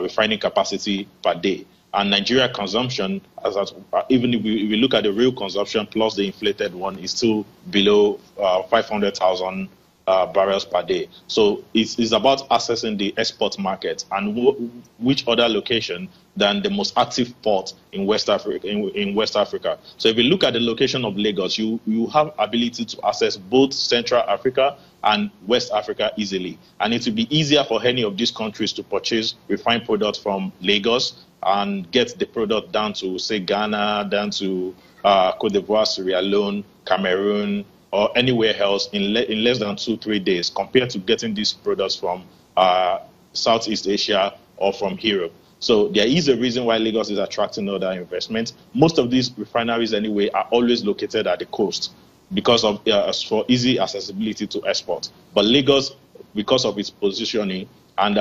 refining capacity per day. And Nigeria consumption, even if we look at the real consumption plus the inflated one, is still below 500,000 barrels per day. So it's about accessing the export market, and which other location than the most active port in West Africa. So if you look at the location of Lagos, you have ability to access both Central Africa and West Africa easily, and it will be easier for any of these countries to purchase refined products from Lagos and get the product down to, say, Ghana, down to Cote d'Ivoire, Sierra Leone, Cameroon, or anywhere else in less than 2-3 days, compared to getting these products from Southeast Asia or from Europe. So there is a reason why Lagos is attracting other investments. Most of these refineries, anyway, are always located at the coast because of for easy accessibility to export. But Lagos, because of its positioning and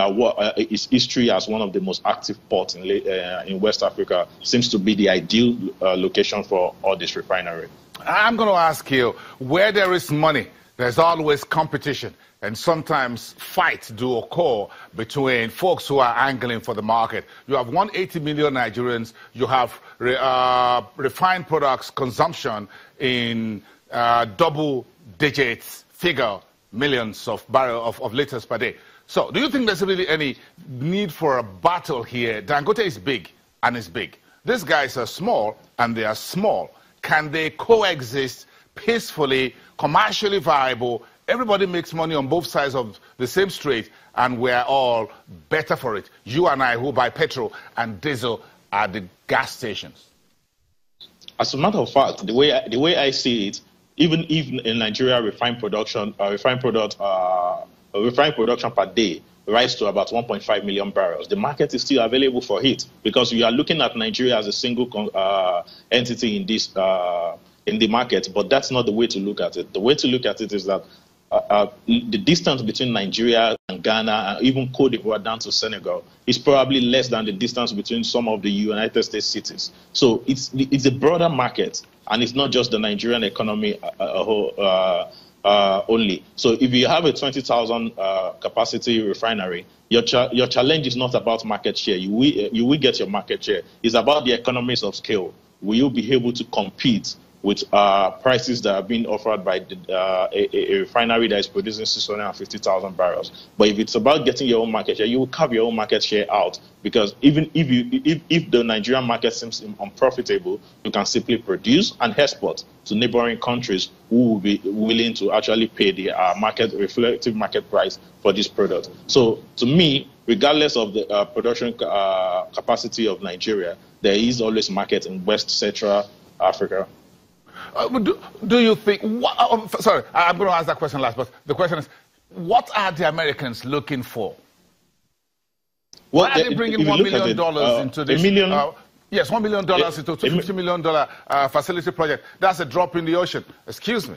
its history as one of the most active ports in West Africa, seems to be the ideal location for all this refinery. I'm going to ask you, where there is money, there's always competition, and sometimes fights do occur between folks who are angling for the market. You have 180 million Nigerians, you have refined products consumption in double digits figure, millions of barrels of liters per day. So do you think there's really any need for a battle here? Dangote is big, and it's big. These guys are small, and they are small. Can they coexist peacefully, commercially viable? Everybody makes money on both sides of the same street, and we're all better for it. You and I, who buy petrol and diesel at the gas stations. As a matter of fact, the way I see it, even in Nigeria, refined production per day rise to about 1.5 million barrels. The market is still available for it, because you are looking at Nigeria as a single entity in this in the market. But that's not the way to look at it. The way to look at it is that the distance between Nigeria and Ghana, and even Cote d'Ivoire down to Senegal, is probably less than the distance between some of the United States cities. So it's a broader market, and it's not just the Nigerian economy only. So if you have a 20,000 capacity refinery, your challenge is not about market share. You will get your market share. It's about the economies of scale. Will you be able to compete with prices that are being offered by a refinery that is producing 650,000 barrels? But if it's about getting your own market share, you will carve your own market share out, because even if the Nigerian market seems unprofitable, you can simply produce and export to neighboring countries who will be willing to actually pay the reflective market price for this product. So to me, regardless of the production capacity of Nigeria, there is always market in West Central Africa. Do you think, sorry, I'm going to ask that question last, but the question is, what are the Americans looking for? Why are they bringing $1 million into this? Yes, $1 million into a $250 million facility project. That's a drop in the ocean. Excuse me.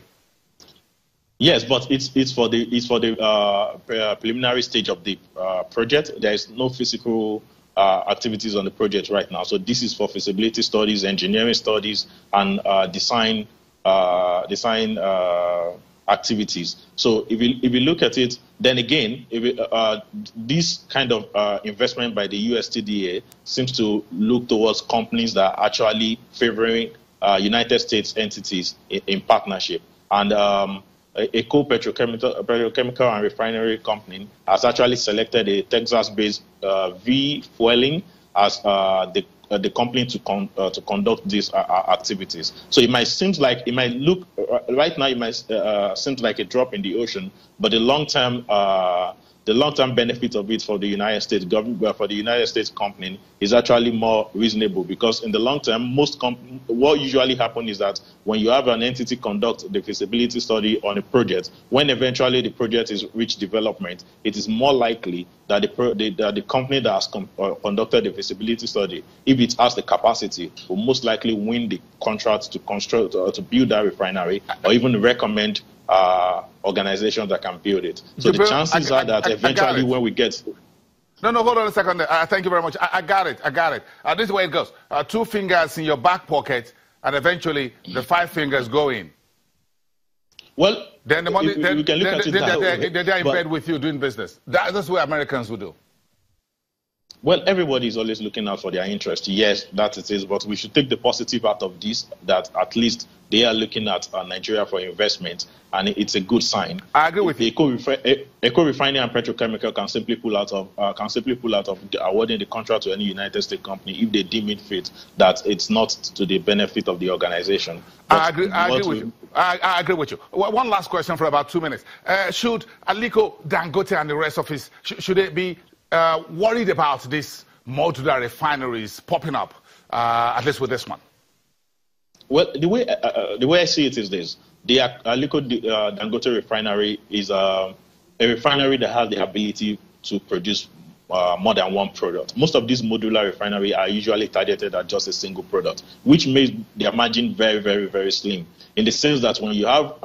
Yes, but it's for the preliminary stage of the project. There is no physical activities on the project right now. So this is for feasibility studies, engineering studies, and design activities. So if you look at it, then again, this kind of investment by the USTDA seems to look towards companies that are actually favoring United States entities in partnership. And a petrochemical and refinery company has actually selected a Texas-based V Fueling as the company to conduct these activities. So it might look right now, it might seem like a drop in the ocean, but the long-term benefit of it for the United States government, for the United States company, is actually more reasonable, because in the long term, what usually happens is that when you have an entity conduct the feasibility study on a project, when eventually the project is reached development, it is more likely that the company that has conducted the feasibility study, if it has the capacity, will most likely win the contract to construct to build that refinery, or even recommend organizations that can build it. So the chances are that eventually when we get... No, hold on a second. Thank you very much. I got it. This is the way it goes. 2 fingers in your back pocket, and eventually the 5 fingers go in. Well, then the money, we can look at it that way. They're in bed with you doing business. That's what Americans will do. Well, everybody is always looking out for their interest. Yes, that it is, but we should take the positive out of this, that at least they are looking at Nigeria for investment, and it's a good sign. I agree with you. Eco refining and petrochemical can simply pull out of awarding the contract to any United States company if they deem it fit that it's not to the benefit of the organization. I agree with you. I agree with you. One last question for about 2 minutes. Should Aliko Dangote and the rest of his should they be worried about these modular refineries popping up, at least with this one? Well, the way I see it is this: the Aliko Dangote refinery is a refinery that has the ability to produce more than one product. Most of these modular refineries are usually targeted at just a single product, which makes their margin very, very, very slim. In the sense that when you have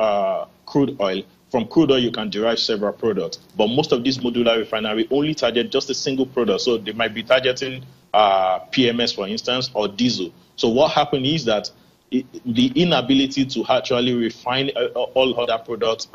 crude oil, from crude oil you can derive several products, but most of these modular refineries only target just a single product. So they might be targeting PMS, for instance, or diesel. So what happens is that the inability to actually refine all other products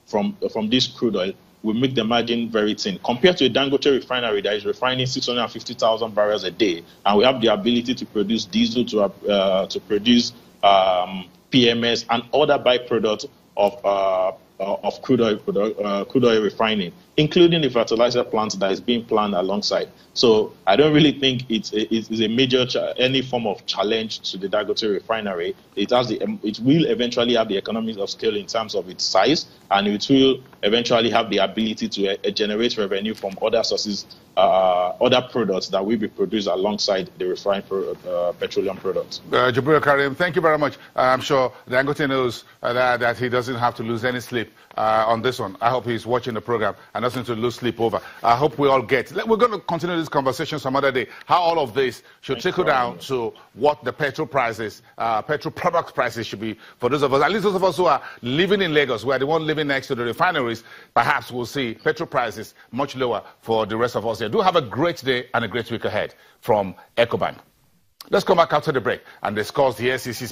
from this crude oil will make the margin very thin. Compared to a Dangote refinery that is refining 650,000 barrels a day, and we have the ability to produce diesel, to produce PMS and other byproducts of crude oil refining, including the fertilizer plant that is being planned alongside. So I don't really think it's a major any form of challenge to the Dangote refinery. It will eventually have the economies of scale in terms of its size, and it will eventually have the ability to generate revenue from other sources, other products that will be produced alongside the refined petroleum products. Jibril Karim, thank you very much. I'm sure Dangote knows that he doesn't have to lose any sleep on this one. I hope he's watching the program and doesn't to lose sleep over. I hope we all get. We're going to continue this conversation some other day. How all of this should trickle down to what the petrol prices, petrol product prices should be for those of us, at least those of us who are living in Lagos, who are the one living next to the refineries. Perhaps we'll see petrol prices much lower for the rest of us here. Do have a great day and a great week ahead from EcoBank. Let's come back after the break and discuss the SEC's